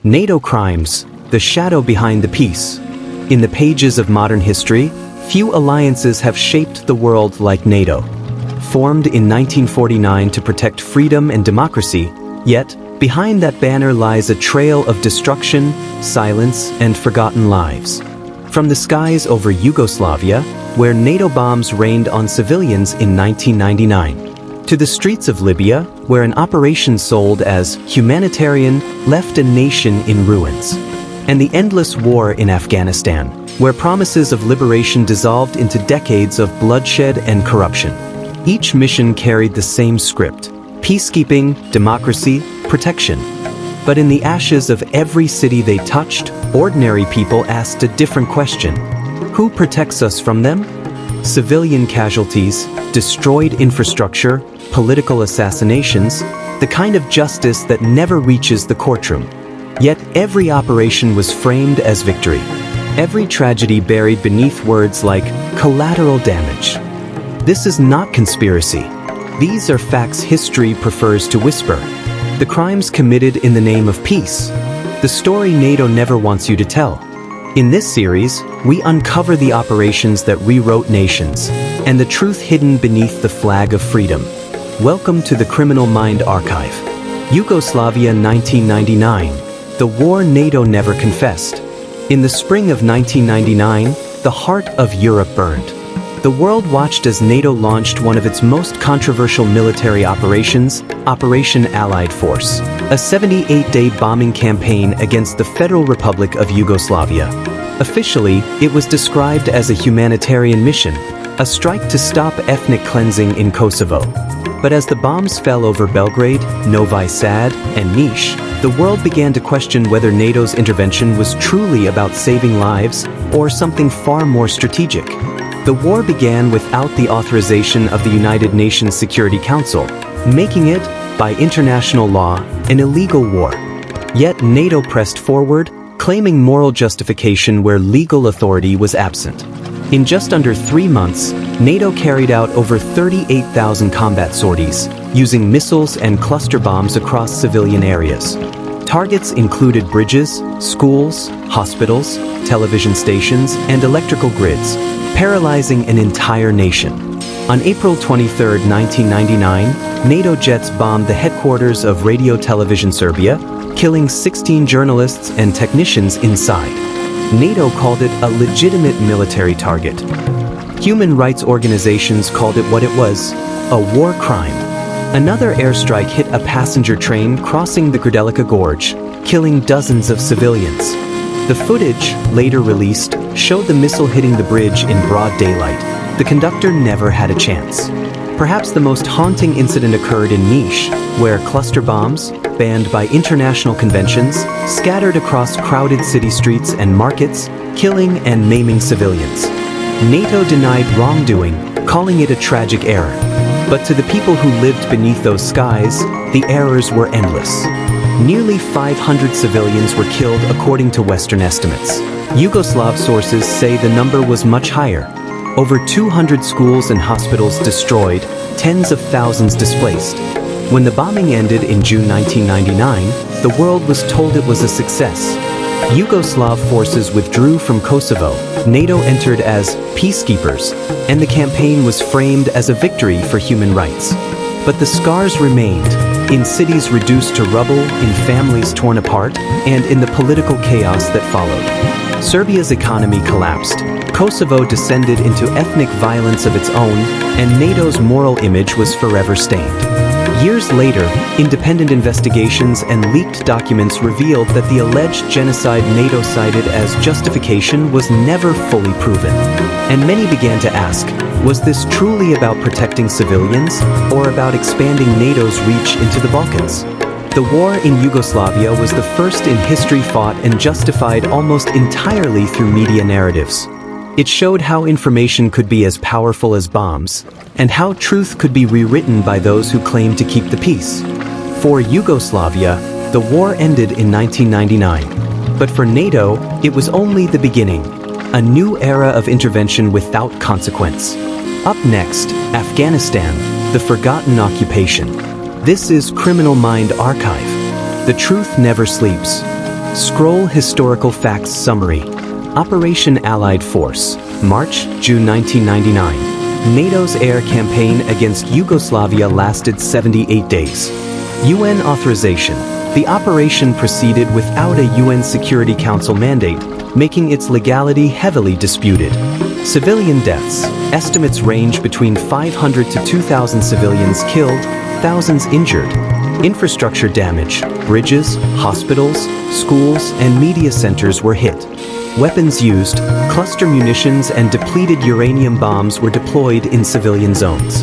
NATO crimes, the shadow behind the peace. In the pages of modern history, few alliances have shaped the world like NATO. Formed in 1949 to protect freedom and democracy, yet, behind that banner lies a trail of destruction, silence, and forgotten lives. From the skies over Yugoslavia, where NATO bombs rained on civilians in 1999, to the streets of Libya, where an operation sold as humanitarian left a nation in ruins, and the endless war in Afghanistan, where promises of liberation dissolved into decades of bloodshed and corruption. Each mission carried the same script: peacekeeping, democracy, protection. But in the ashes of every city they touched, ordinary people asked a different question. Who protects us from them? Civilian casualties, destroyed infrastructure, political assassinations, the kind of justice that never reaches the courtroom. Yet every operation was framed as victory. Every tragedy buried beneath words like collateral damage. This is not conspiracy. These are facts history prefers to whisper. The crimes committed in the name of peace. The story NATO never wants you to tell. In this series, we uncover the operations that rewrote nations, and the truth hidden beneath the flag of freedom. Welcome to the Criminal Mind Archive. Yugoslavia 1999, the war NATO never confessed. In the spring of 1999, the heart of Europe burned. The world watched as NATO launched one of its most controversial military operations, Operation Allied Force, a 78-day bombing campaign against the Federal Republic of Yugoslavia. Officially, it was described as a humanitarian mission, a strike to stop ethnic cleansing in Kosovo. But as the bombs fell over Belgrade, Novi Sad, and Niš, the world began to question whether NATO's intervention was truly about saving lives or something far more strategic. The war began without the authorization of the United Nations Security Council, making it, by international law, an illegal war. Yet NATO pressed forward, claiming moral justification where legal authority was absent. In just under 3 months, NATO carried out over 38,000 combat sorties, using missiles and cluster bombs across civilian areas. Targets included bridges, schools, hospitals, television stations, and electrical grids, paralyzing an entire nation. On April 23, 1999, NATO jets bombed the headquarters of Radio Television Serbia, killing 16 journalists and technicians inside. NATO called it a legitimate military target. Human rights organizations called it what it was, a war crime. Another airstrike hit a passenger train crossing the Grdelica Gorge, killing dozens of civilians. The footage, later released, showed the missile hitting the bridge in broad daylight. The conductor never had a chance. Perhaps the most haunting incident occurred in Niš, where cluster bombs, banned by international conventions, scattered across crowded city streets and markets, killing and maiming civilians. NATO denied wrongdoing, calling it a tragic error. But to the people who lived beneath those skies, the errors were endless. Nearly 500 civilians were killed according to Western estimates. Yugoslav sources say the number was much higher. Over 200 schools and hospitals destroyed, tens of thousands displaced. When the bombing ended in June 1999, the world was told it was a success. Yugoslav forces withdrew from Kosovo, NATO entered as peacekeepers, and the campaign was framed as a victory for human rights. But the scars remained, in cities reduced to rubble, in families torn apart, and in the political chaos that followed. Serbia's economy collapsed, Kosovo descended into ethnic violence of its own, and NATO's moral image was forever stained. Years later, independent investigations and leaked documents revealed that the alleged genocide NATO cited as justification was never fully proven. And many began to ask, was this truly about protecting civilians, or about expanding NATO's reach into the Balkans? The war in Yugoslavia was the first in history fought and justified almost entirely through media narratives. It showed how information could be as powerful as bombs, and how truth could be rewritten by those who claimed to keep the peace. For Yugoslavia, the war ended in 1999. But for NATO, it was only the beginning, a new era of intervention without consequence. Up next, Afghanistan, the forgotten occupation. This is Criminal Mind Archive. The truth never sleeps. Scroll Historical Facts Summary. Operation Allied Force, March-June 1999. NATO's air campaign against Yugoslavia lasted 78 days. UN authorization. The operation proceeded without a UN Security Council mandate, making its legality heavily disputed. Civilian deaths. Estimates range between 500 to 2,000 civilians killed, thousands injured. Infrastructure damage. Bridges, hospitals, schools, and media centers were hit. Weapons used. Cluster munitions and depleted uranium bombs were deployed in civilian zones.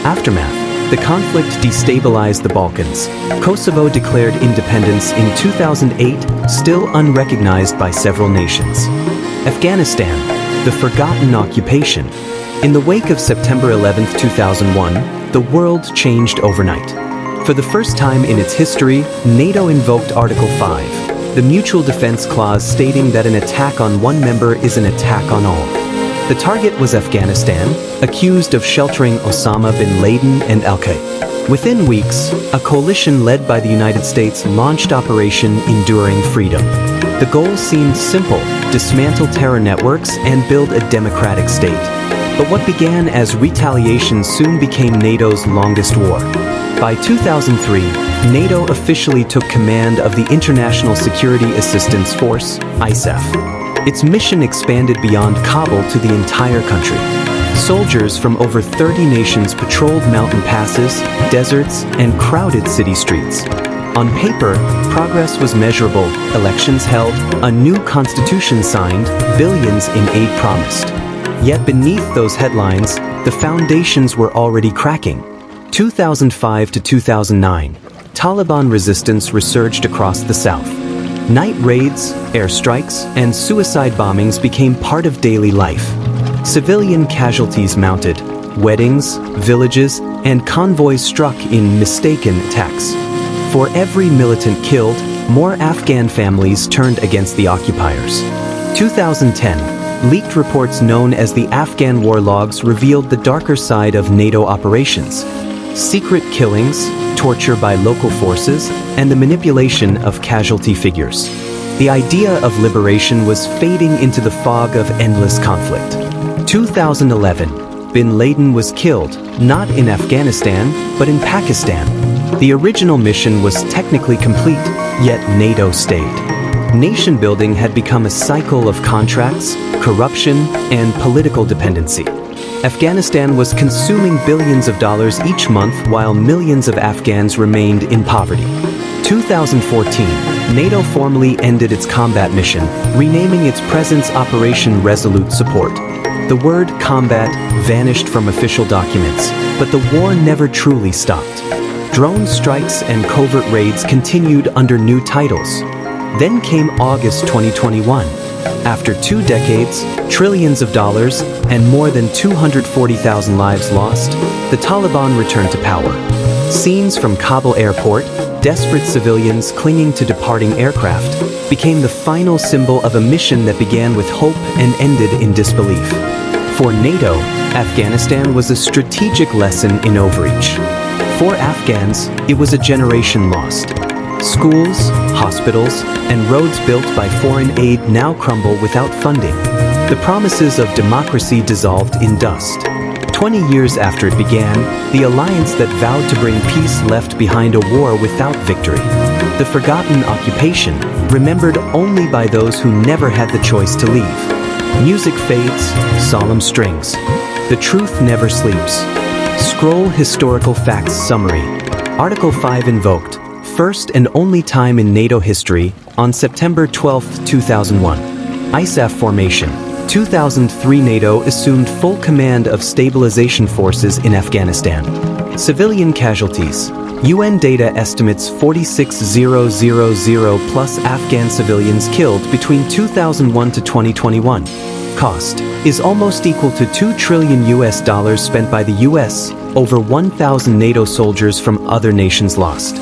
Aftermath. The conflict destabilized the Balkans. Kosovo declared independence in 2008, still unrecognized by several nations. Afghanistan, the forgotten occupation. In the wake of September 11, 2001, the world changed overnight. For the first time in its history, NATO invoked Article 5, the Mutual Defense Clause stating that an attack on one member is an attack on all. The target was Afghanistan, accused of sheltering Osama bin Laden and al-Qaeda. Within weeks, a coalition led by the United States launched Operation Enduring Freedom. The goal seemed simple: dismantle terror networks and build a democratic state. But what began as retaliation soon became NATO's longest war. By 2003, NATO officially took command of the International Security Assistance Force, ISAF. Its mission expanded beyond Kabul to the entire country. Soldiers from over 30 nations patrolled mountain passes, deserts, and crowded city streets. On paper, progress was measurable: elections held, a new constitution signed, billions in aid promised. Yet beneath those headlines, the foundations were already cracking. 2005 to 2009, Taliban resistance resurged across the south. Night raids, airstrikes, and suicide bombings became part of daily life. Civilian casualties mounted. Weddings, villages, and convoys struck in mistaken attacks. For every militant killed, more Afghan families turned against the occupiers. 2010, leaked reports known as the Afghan war logs revealed the darker side of NATO operations. Secret killings, torture by local forces, and the manipulation of casualty figures. The idea of liberation was fading into the fog of endless conflict. 2011, bin Laden was killed, not in Afghanistan, but in Pakistan. The original mission was technically complete, yet NATO stayed. Nation building had become a cycle of contracts, corruption, and political dependency. Afghanistan was consuming billions of dollars each month while millions of Afghans remained in poverty. 2014, NATO formally ended its combat mission, renaming its presence Operation Resolute Support. The word combat vanished from official documents, but the war never truly stopped. Drone strikes and covert raids continued under new titles. Then came August 2021. After 2 decades, trillions of dollars, and more than 240,000 lives lost, the Taliban returned to power. Scenes from Kabul airport, desperate civilians clinging to departing aircraft, became the final symbol of a mission that began with hope and ended in disbelief. For NATO, Afghanistan was a strategic lesson in overreach. For Afghans, it was a generation lost. Schools, hospitals, and roads built by foreign aid now crumble without funding. The promises of democracy dissolved in dust. 20 years after it began, the alliance that vowed to bring peace left behind a war without victory. The forgotten occupation, remembered only by those who never had the choice to leave. Music fades, solemn strings. The truth never sleeps. Scroll Historical Facts Summary. Article 5 invoked. First and only time in NATO history, on September 12, 2001. ISAF formation. 2003 NATO assumed full command of stabilization forces in Afghanistan. Civilian casualties. UN data estimates 46,000 plus Afghan civilians killed between 2001 to 2021. Cost is almost equal to $2 trillion spent by the US, over 1,000 NATO soldiers from other nations lost.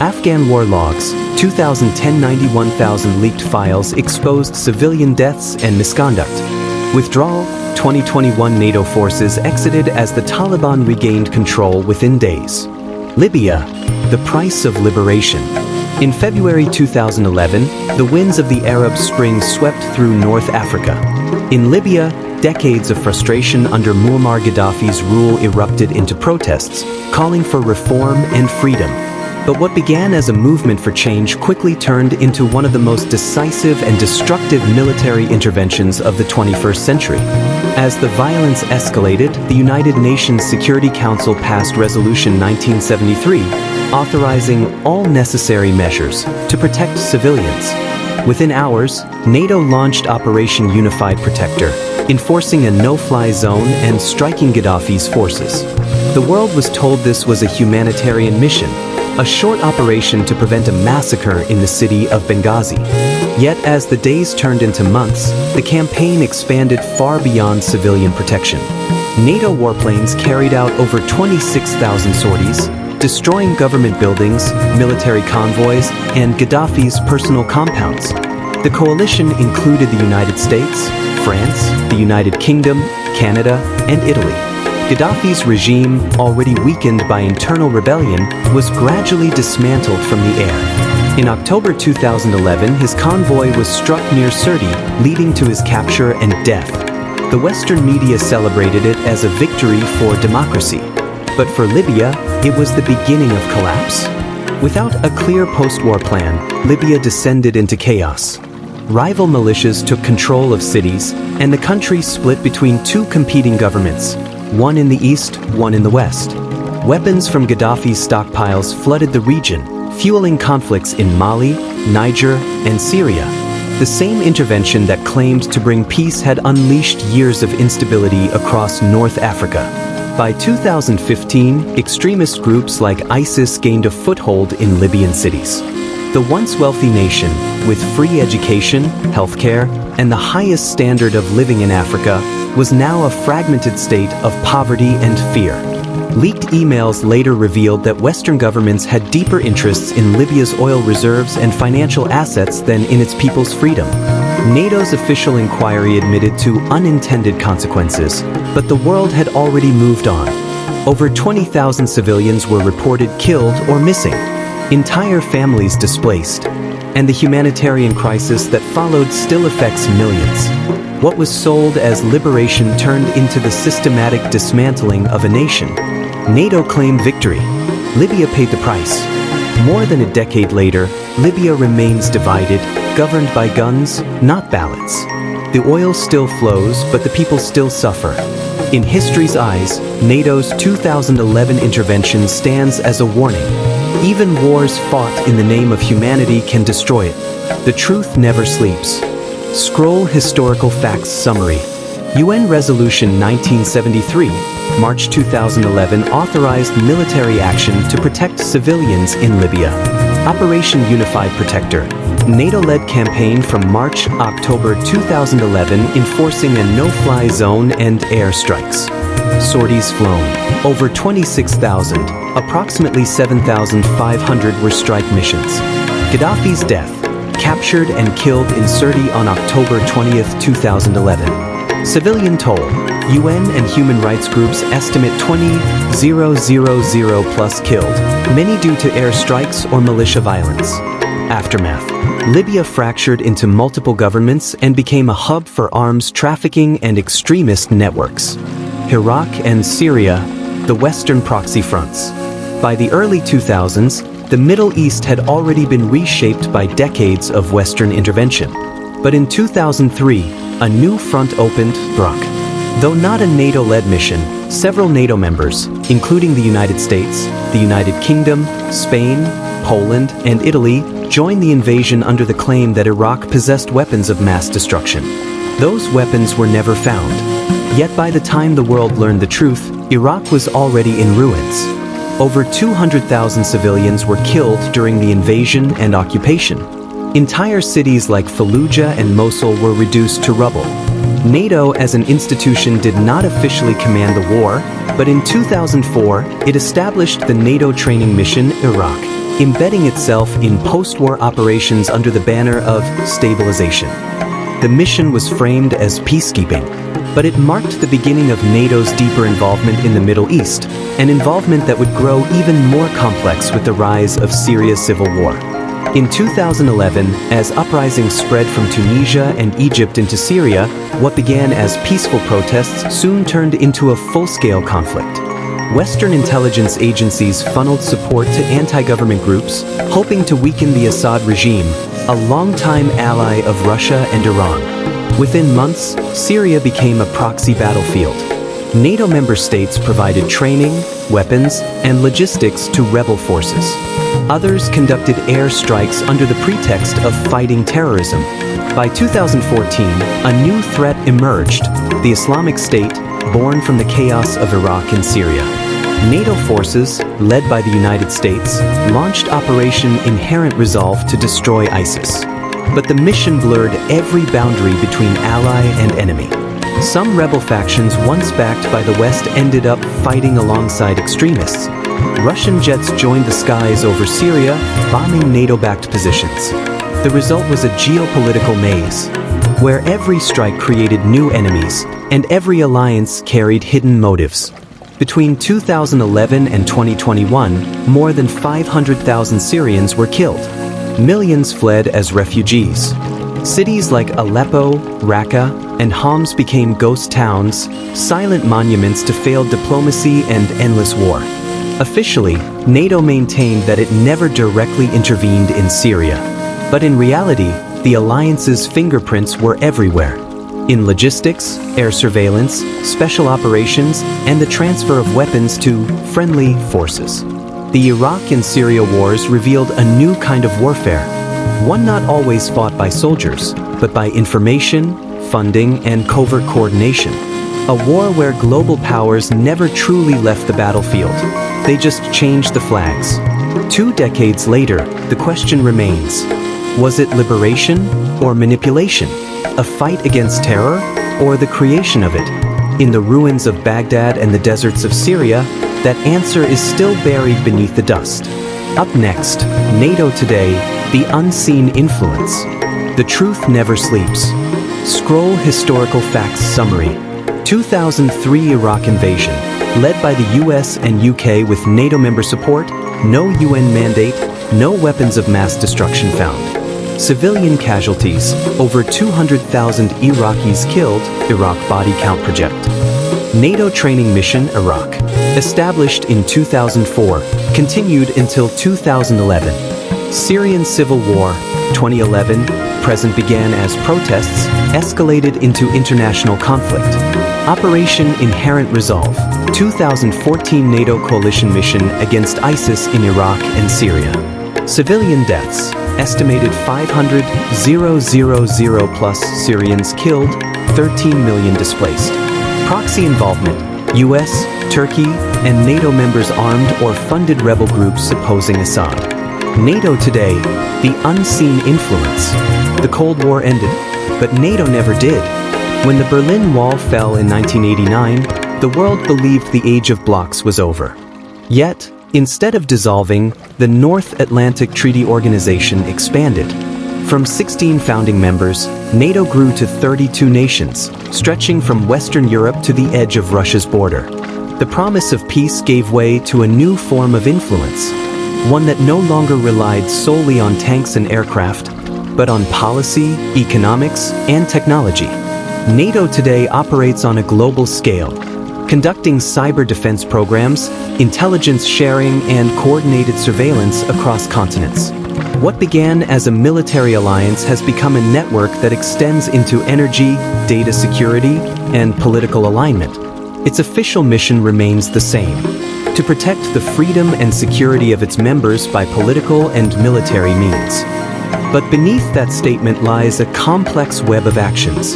Afghan war logs, 2010 91,000 leaked files exposed civilian deaths and misconduct. Withdrawal, 2021 NATO forces exited as the Taliban regained control within days. Libya, the price of liberation. In February 2011, the winds of the Arab Spring swept through North Africa. In Libya, decades of frustration under Muammar Gaddafi's rule erupted into protests, calling for reform and freedom. But what began as a movement for change quickly turned into one of the most decisive and destructive military interventions of the 21st century. As the violence escalated, the United Nations Security Council passed Resolution 1973, authorizing all necessary measures to protect civilians. Within hours, NATO launched Operation Unified Protector, enforcing a no-fly zone and striking Gaddafi's forces. The world was told this was a humanitarian mission, a short operation to prevent a massacre in the city of Benghazi. Yet as the days turned into months, the campaign expanded far beyond civilian protection. NATO warplanes carried out over 26,000 sorties, destroying government buildings, military convoys, and Gaddafi's personal compounds. The coalition included the United States, France, the United Kingdom, Canada, and Italy. Gaddafi's regime, already weakened by internal rebellion, was gradually dismantled from the air. In October 2011, his convoy was struck near Sirte, leading to his capture and death. The Western media celebrated it as a victory for democracy. But for Libya, it was the beginning of collapse. Without a clear post-war plan, Libya descended into chaos. Rival militias took control of cities, and the country split between two competing governments, one in the east, one in the west. Weapons from Gaddafi's stockpiles flooded the region, fueling conflicts in Mali, Niger, and Syria. The same intervention that claimed to bring peace had unleashed years of instability across North Africa. By 2015, extremist groups like ISIS gained a foothold in Libyan cities. The once wealthy nation, with free education, healthcare, and the highest standard of living in Africa, was now a fragmented state of poverty and fear. Leaked emails later revealed that Western governments had deeper interests in Libya's oil reserves and financial assets than in its people's freedom. NATO's official inquiry admitted to unintended consequences, but the world had already moved on. Over 20,000 civilians were reported killed or missing, entire families displaced, and the humanitarian crisis that followed still affects millions. What was sold as liberation turned into the systematic dismantling of a nation. NATO claimed victory. Libya paid the price. More than a decade later, Libya remains divided, governed by guns, not ballots. The oil still flows, but the people still suffer. In history's eyes, NATO's 2011 intervention stands as a warning. Even wars fought in the name of humanity can destroy it. The truth never sleeps. Scroll Historical Facts Summary. UN Resolution 1973, March 2011 authorized military action to protect civilians in Libya. Operation Unified Protector, NATO-led campaign from March-October 2011 enforcing a no-fly zone and airstrikes. Sorties flown, over 26,000, approximately 7,500 were strike missions. Gaddafi's death, captured and killed in Sirte on October 20, 2011. Civilian toll, UN and human rights groups estimate 20,000 plus killed, many due to airstrikes or militia violence. Aftermath. Libya fractured into multiple governments and became a hub for arms trafficking and extremist networks. Iraq and Syria, the Western proxy fronts. By the early 2000s, the Middle East had already been reshaped by decades of Western intervention. But in 2003, a new front opened, Iraq. Though not a NATO-led mission, several NATO members, including the United States, the United Kingdom, Spain, Poland, and Italy, joined the invasion under the claim that Iraq possessed weapons of mass destruction. Those weapons were never found. Yet by the time the world learned the truth, Iraq was already in ruins. Over 200,000 civilians were killed during the invasion and occupation. Entire cities like Fallujah and Mosul were reduced to rubble. NATO as an institution did not officially command the war, but in 2004, it established the NATO training mission Iraq, embedding itself in post-war operations under the banner of stabilization. The mission was framed as peacekeeping, but it marked the beginning of NATO's deeper involvement in the Middle East, an involvement that would grow even more complex with the rise of Syria's civil war. In 2011, as uprisings spread from Tunisia and Egypt into Syria, what began as peaceful protests soon turned into a full-scale conflict. Western intelligence agencies funneled support to anti-government groups, hoping to weaken the Assad regime, a longtime ally of Russia and Iran. Within months, Syria became a proxy battlefield. NATO member states provided training, weapons, and logistics to rebel forces. Others conducted air strikes under the pretext of fighting terrorism. By 2014, a new threat emerged, the Islamic State, born from the chaos of Iraq and Syria. NATO forces, led by the United States, launched Operation Inherent Resolve to destroy ISIS. But the mission blurred every boundary between ally and enemy. Some rebel factions once backed by the West ended up fighting alongside extremists. Russian jets joined the skies over Syria, bombing NATO-backed positions. The result was a geopolitical maze, where every strike created new enemies, and every alliance carried hidden motives. Between 2011 and 2021, more than 500,000 Syrians were killed. Millions fled as refugees. Cities like Aleppo, Raqqa, and Homs became ghost towns, silent monuments to failed diplomacy and endless war. Officially, NATO maintained that it never directly intervened in Syria. But in reality, the alliance's fingerprints were everywhere. In logistics, air surveillance, special operations, and the transfer of weapons to friendly forces. The Iraq and Syria wars revealed a new kind of warfare, one not always fought by soldiers, but by information, funding, and covert coordination. A war where global powers never truly left the battlefield. They just changed the flags. 2 decades later, the question remains: was it liberation or manipulation? A fight against terror or the creation of it? In the ruins of Baghdad and the deserts of Syria, that answer is still buried beneath the dust. Up next, NATO Today, the unseen influence. The truth never sleeps. Scroll Historical Facts Summary. 2003 Iraq invasion. Led by the US and UK with NATO member support, no UN mandate, no weapons of mass destruction found. Civilian casualties, over 200,000 Iraqis killed, Iraq Body Count Project. NATO Training Mission Iraq. Established in 2004, continued until 2011. Syrian Civil War, 2011, present began as protests, escalated into international conflict. Operation Inherent Resolve, 2014 NATO coalition mission against ISIS in Iraq and Syria. Civilian deaths, estimated 500,000 plus Syrians killed, 13 million displaced. Proxy involvement, US, Turkey, and NATO members armed or funded rebel groups opposing Assad. NATO Today, the unseen influence. The Cold War ended, but NATO never did. When the Berlin Wall fell in 1989, the world believed the age of blocks was over. Yet, instead of dissolving, the North Atlantic Treaty Organization expanded. From 16 founding members, NATO grew to 32 nations, stretching from Western Europe to the edge of Russia's border. The promise of peace gave way to a new form of influence, one that no longer relied solely on tanks and aircraft, but on policy, economics, and technology. NATO today operates on a global scale, conducting cyber defense programs, intelligence sharing, and coordinated surveillance across continents. What began as a military alliance has become a network that extends into energy, data security, and political alignment. Its official mission remains the same: to protect the freedom and security of its members by political and military means. But beneath that statement lies a complex web of actions,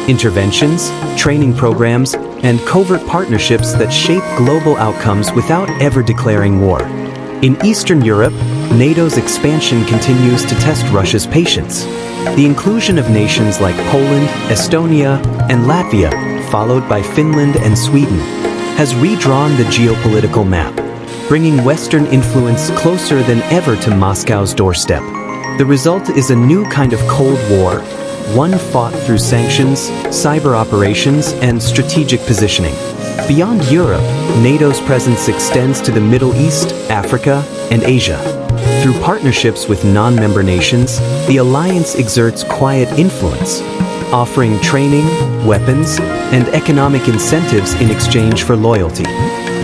interventions, training programs, and covert partnerships that shape global outcomes without ever declaring war. In Eastern Europe, NATO's expansion continues to test Russia's patience. The inclusion of nations like Poland, Estonia, and Latvia, followed by Finland and Sweden, has redrawn the geopolitical map, bringing Western influence closer than ever to Moscow's doorstep. The result is a new kind of Cold War, one fought through sanctions, cyber operations, and strategic positioning. Beyond Europe, NATO's presence extends to the Middle East, Africa, and Asia. Through partnerships with non-member nations, the alliance exerts quiet influence, offering training, weapons, and economic incentives in exchange for loyalty.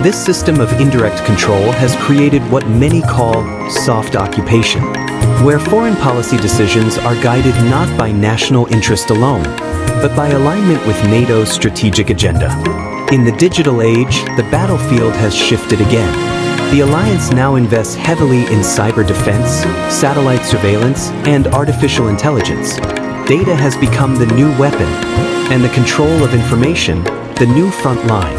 This system of indirect control has created what many call soft occupation, where foreign policy decisions are guided not by national interest alone, but by alignment with NATO's strategic agenda. In the digital age, the battlefield has shifted again. The alliance now invests heavily in cyber defense, satellite surveillance, and artificial intelligence. Data has become the new weapon, and the control of information, the new front line.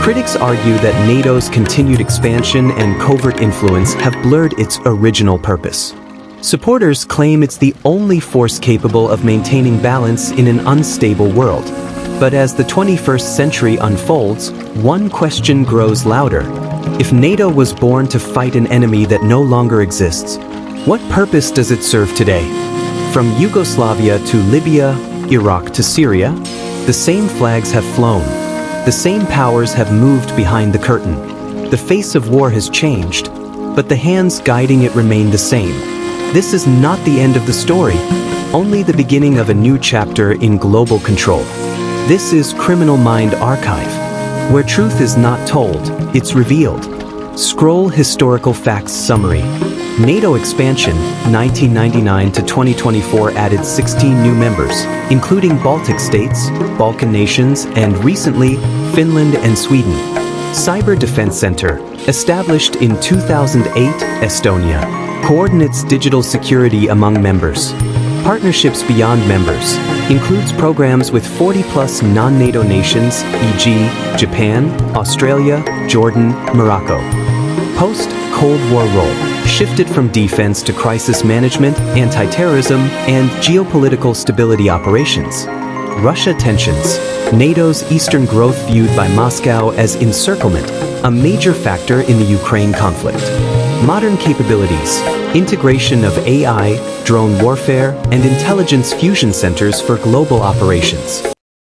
Critics argue that NATO's continued expansion and covert influence have blurred its original purpose. Supporters claim it's the only force capable of maintaining balance in an unstable world. But as the 21st century unfolds, one question grows louder. If NATO was born to fight an enemy that no longer exists, what purpose does it serve today? From Yugoslavia to Libya, Iraq to Syria, the same flags have flown. The same powers have moved behind the curtain. The face of war has changed, but the hands guiding it remain the same. This is not the end of the story, only the beginning of a new chapter in global control. This is Criminal Mind Archive, where truth is not told, it's revealed. Scroll Historical Facts Summary. NATO expansion, 1999 to 2024 added 16 new members, including Baltic states, Balkan nations, and recently, Finland and Sweden. Cyber Defense Center, established in 2008, Estonia, coordinates digital security among members. Partnerships beyond members, includes programs with 40-plus non-NATO nations, e.g., Japan, Australia, Jordan, Morocco. Post-Cold War role, shifted from defense to crisis management, anti-terrorism, and geopolitical stability operations. Russia tensions, NATO's eastern growth viewed by Moscow as encirclement, a major factor in the Ukraine conflict. Modern capabilities, integration of AI, drone warfare, and intelligence fusion centers for global operations.